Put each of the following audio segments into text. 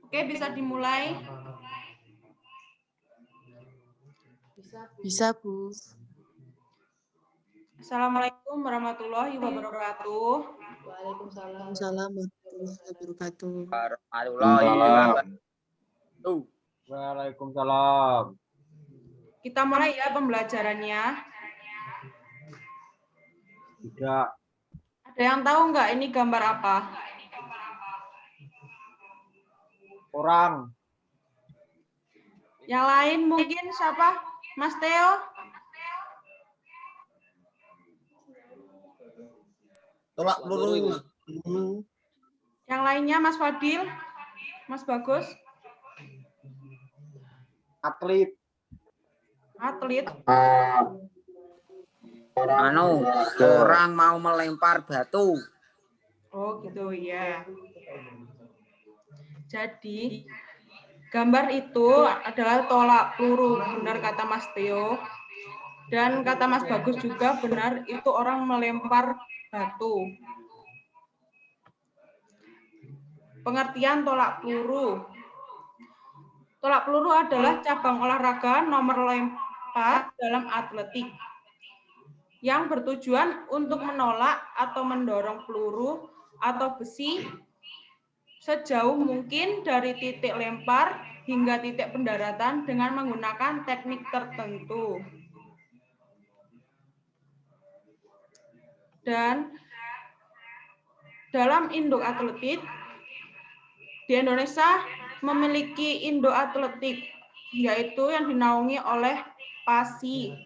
Oke, bisa dimulai. Bisa, Bu. Assalamualaikum warahmatullahi wabarakatuh. Waalaikumsalam warahmatullahi wabarakatuh. Waalaikumsalam. Kita mulai ya pembelajarannya. Tidak. Ada yang tahu nggak ini gambar apa? Orang. Yang lain mungkin siapa? Mas Theo? Tolak peluru. Yang lainnya Mas Fadil? Mas Bagus? Atlet. Atlet? Orang mau melempar batu. Oh gitu ya. Jadi gambar itu adalah tolak peluru, benar kata Mas Theo. Dan kata Mas Bagus juga benar, itu orang melempar batu. Pengertian tolak peluru. Tolak peluru adalah cabang olahraga nomor lempar dalam atletik yang bertujuan untuk menolak atau mendorong peluru atau besi sejauh mungkin dari titik lempar hingga titik pendaratan dengan menggunakan teknik tertentu. Dan dalam induk atletik, di Indonesia memiliki induk atletik, yaitu yang dinaungi oleh PASI.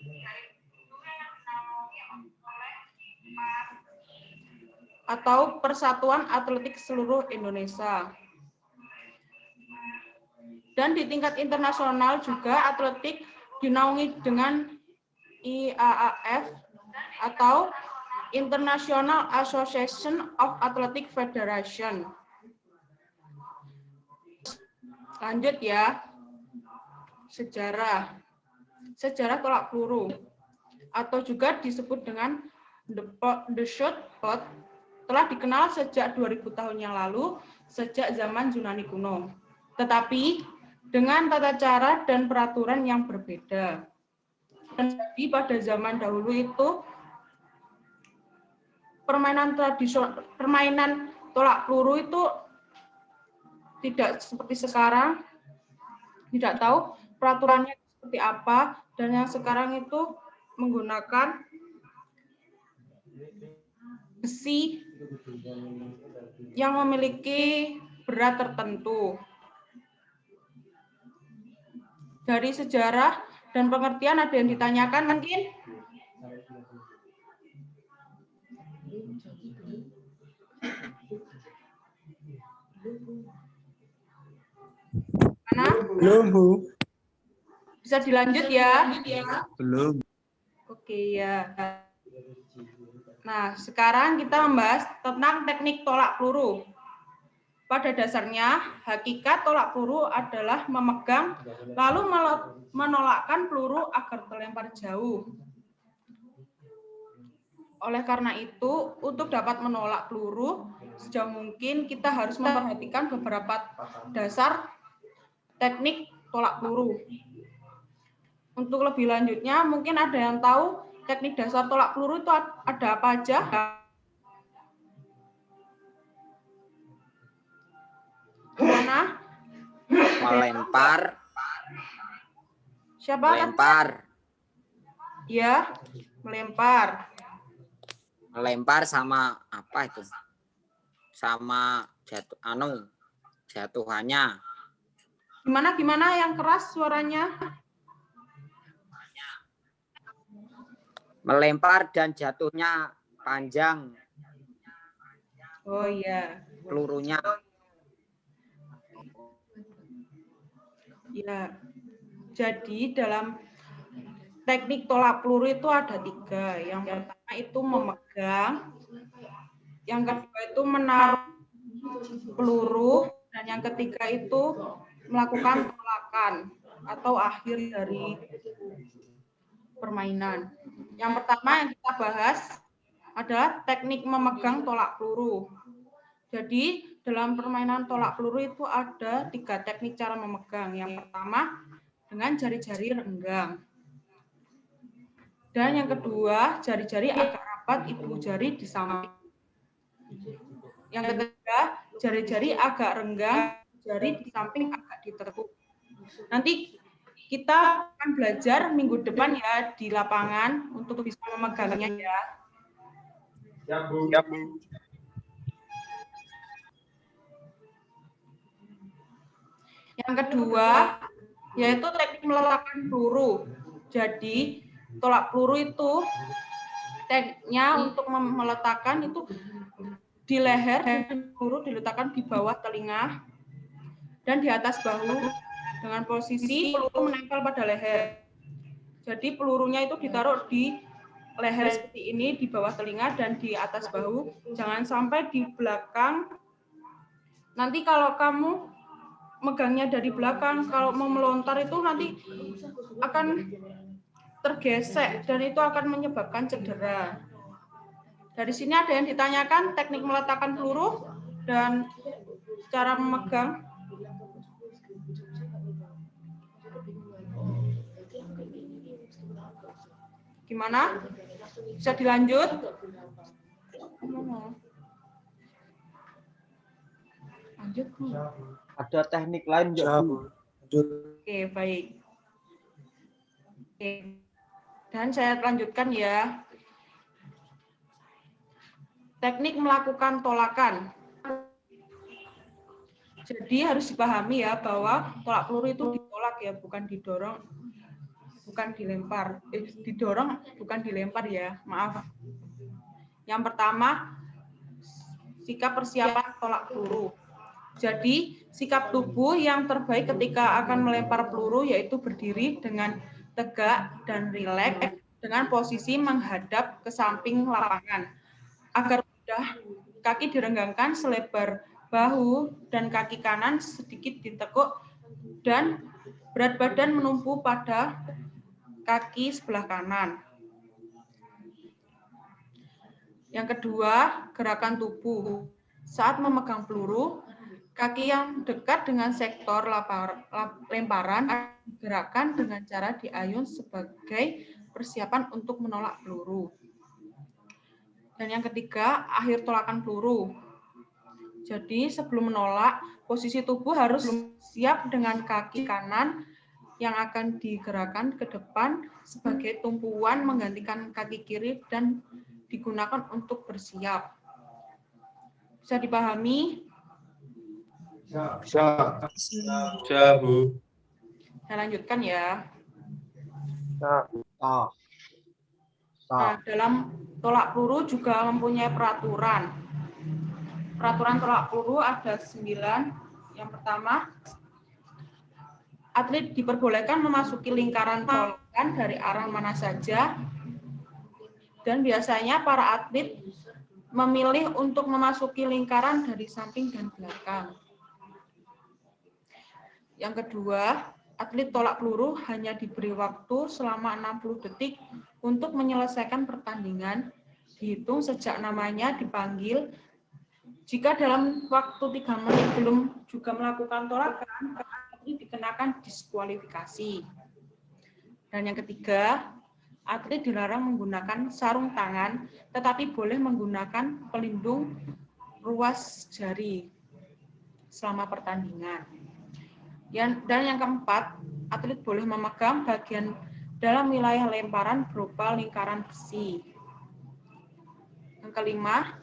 Atau Persatuan Atletik Seluruh Indonesia. Dan di tingkat internasional juga atletik dinaungi dengan IAAF atau International Association of Athletic Federation. Lanjut ya. Sejarah. Sejarah tolak peluru atau juga disebut dengan the shot put telah dikenal sejak 2000 tahun yang lalu, sejak zaman Yunani kuno. Tetapi dengan tata cara dan peraturan yang berbeda. Jadi pada zaman dahulu itu permainan tradisional, permainan tolak peluru itu tidak seperti sekarang, tidak tahu peraturannya seperti apa, dan yang sekarang itu menggunakan besi yang memiliki berat tertentu. Dari sejarah dan pengertian ada yang ditanyakan mungkin? Mana? Belum, Bu. Bisa dilanjut ya? Belum. Oke ya. Nah, sekarang kita membahas tentang teknik tolak peluru. Pada dasarnya, hakikat tolak peluru adalah memegang lalu menolakkan peluru agar terlempar jauh. Oleh karena itu, untuk dapat menolak peluru, sejauh mungkin kita harus memperhatikan beberapa dasar teknik tolak peluru. Untuk lebih lanjutnya, mungkin ada yang tahu teknik dasar tolak peluru itu ada apa aja? Mana? Melempar. Siapa? Melempar. Ya, melempar. Melempar sama apa itu? Sama jatuh jatuhannya. Gimana yang keras suaranya? Melempar dan jatuhnya panjang. Oh iya. Pelurunya. Ya. Jadi dalam teknik tolak peluru itu ada 3. Yang pertama itu memegang, yang kedua itu menaruh peluru, dan yang ketiga itu melakukan tolakan atau akhir dari permainan. Yang pertama yang kita bahas adalah teknik memegang tolak peluru. Jadi dalam permainan tolak peluru itu ada 3 teknik cara memegang. Yang pertama dengan jari-jari renggang. Dan yang kedua, jari-jari agak rapat, ibu jari di samping. Yang ketiga, jari-jari agak renggang, jari di samping agak ditekuk. Nanti kita akan belajar minggu depan ya di lapangan untuk bisa memegangnya ya. Ya, Bu. Yang kedua, yaitu teknik meletakkan peluru. Jadi, tolak peluru itu tekniknya untuk meletakkan itu di leher dan peluru diletakkan di bawah telinga dan di atas bahu dengan posisi peluru menempel pada leher. Jadi pelurunya itu ditaruh di leher seperti ini, di bawah telinga dan di atas bahu. Jangan sampai di belakang. Nanti kalau kamu megangnya dari belakang, kalau mau melontar itu nanti akan tergesek dan itu akan menyebabkan cedera. Dari sini ada yang ditanyakan teknik meletakkan peluru dan cara memegang. Gimana? Bisa dilanjut? Lanjut. Ada teknik lain nggak, Bu? Oke, baik. Oke. Dan saya lanjutkan ya. Teknik melakukan tolakan. Jadi harus dipahami ya bahwa tolak peluru itu ditolak ya, bukan didorong, bukan dilempar. Didorong bukan dilempar ya, maaf. Yang pertama, sikap persiapan tolak peluru. Jadi, sikap tubuh yang terbaik ketika akan melempar peluru yaitu berdiri dengan tegak dan rileks dengan posisi menghadap ke samping lapangan. Agar mudah, kaki direnggangkan selebar bahu dan kaki kanan sedikit ditekuk dan berat badan menumpu pada kaki sebelah kanan. Yang kedua, gerakan tubuh. Saat memegang peluru, kaki yang dekat dengan sektor lemparan digerakkan dengan cara diayun sebagai persiapan untuk menolak peluru. Dan yang ketiga, akhir tolakan peluru. Jadi sebelum menolak, posisi tubuh harus siap dengan kaki kanan yang akan digerakkan ke depan sebagai tumpuan menggantikan kaki kiri dan digunakan untuk bersiap. Bisa dipahami? Bisa, Bu. Saya lanjutkan ya. Ah. Nah, dalam tolak peluru juga mempunyai peraturan. Peraturan tolak peluru ada 9. Yang pertama, atlet diperbolehkan memasuki lingkaran tolakan dari arah mana saja. Dan biasanya para atlet memilih untuk memasuki lingkaran dari samping dan belakang. Yang kedua, atlet tolak peluru hanya diberi waktu selama 60 detik untuk menyelesaikan pertandingan, dihitung sejak namanya dipanggil. Jika dalam waktu 3 menit belum juga melakukan tolakan, atlet dikenakan diskualifikasi. Dan yang ketiga, atlet dilarang menggunakan sarung tangan, tetapi boleh menggunakan pelindung ruas jari selama pertandingan. Dan yang keempat, atlet boleh memegang bagian dalam wilayah lemparan berupa lingkaran besi. Yang kelima,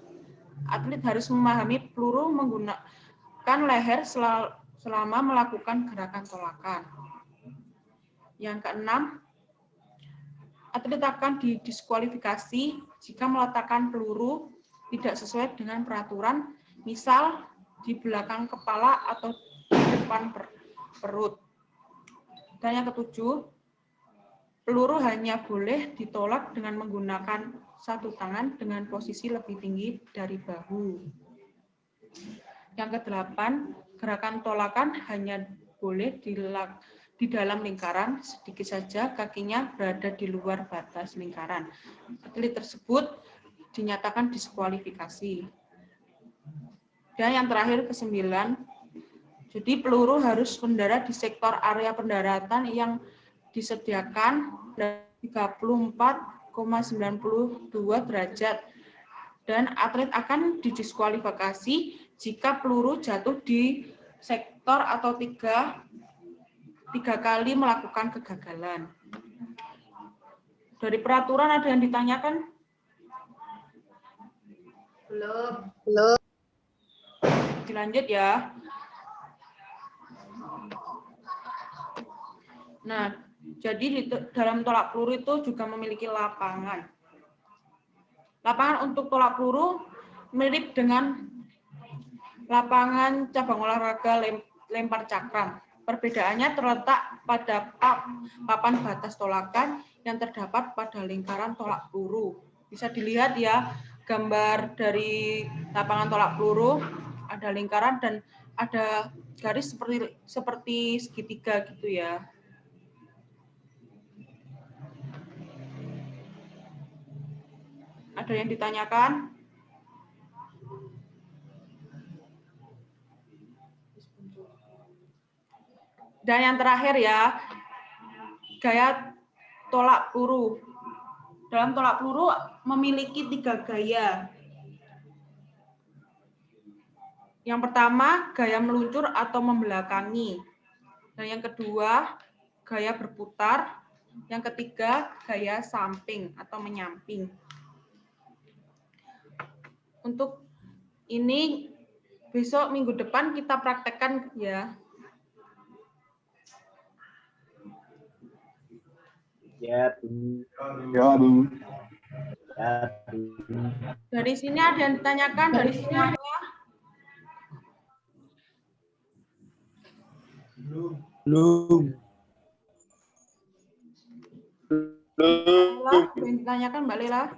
atlet harus memahami peluru menggunakan leher selama melakukan gerakan tolakan. Yang keenam, atlet akan didiskualifikasi jika meletakkan peluru tidak sesuai dengan peraturan, misal di belakang kepala atau di depan perut. Dan yang ketujuh, peluru hanya boleh ditolak dengan menggunakan satu tangan dengan posisi lebih tinggi dari bahu. Yang kedelapan, gerakan tolakan hanya boleh di dalam lingkaran, sedikit saja kakinya berada di luar batas lingkaran. Atlet tersebut dinyatakan diskualifikasi. Dan yang terakhir ke-9, jadi peluru harus mendarat di sektor area pendaratan yang disediakan 34,92 derajat. Dan atlet akan didiskualifikasi jika peluru jatuh di sektor atau tiga kali melakukan kegagalan. Dari peraturan ada yang ditanyakan? Belum. Dilanjut ya. Nah, jadi dalam tolak peluru itu juga memiliki lapangan. Lapangan untuk tolak peluru mirip dengan lapangan cabang olahraga lempar cakram. Perbedaannya terletak pada papan batas tolakan yang terdapat pada lingkaran tolak peluru. Bisa dilihat ya gambar dari lapangan tolak peluru, ada lingkaran dan ada garis seperti segitiga gitu ya. Ada yang ditanyakan? Dan yang terakhir ya, gaya tolak peluru. Dalam tolak peluru memiliki 3 gaya. Yang pertama, gaya meluncur atau membelakangi. Dan yang kedua, gaya berputar. Yang ketiga, gaya samping atau menyamping. Untuk ini besok minggu depan kita praktekkan ya. Ya, Bu. Ya, Bu. Ya, Bu. Dari sini ada yang ditanyakan dari semuanya? Belum. Lela, ada yang ditanyakan Mbak Lela?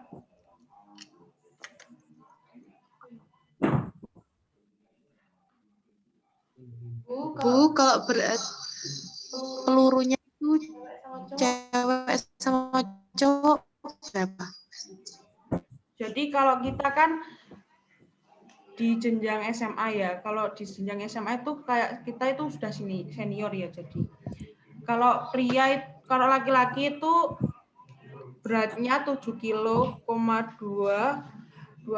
Bu, kalau pelurunya itu cewek sama cowok siapa? Jadi kalau kita kan di jenjang SMA ya, kalau di jenjang SMA itu kayak kita itu sudah senior ya. Jadi kalau kalau laki-laki itu beratnya 7 kilo, 257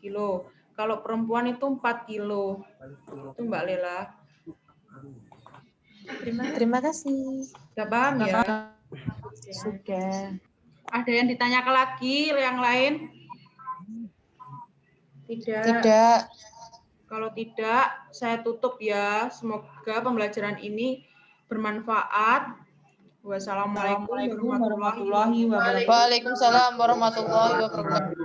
kilo. Kalau perempuan itu 4 kilo. Itu Mbak Lela. Terima kasih. Sudah paham ya? Sudah. Ada yang ditanyakan lagi yang lain? Tidak. Tidak. Kalau tidak, saya tutup ya. Semoga pembelajaran ini bermanfaat. Wassalamualaikum warahmatullahi wabarakatuh. Waalaikumsalam warahmatullahi wabarakatuh.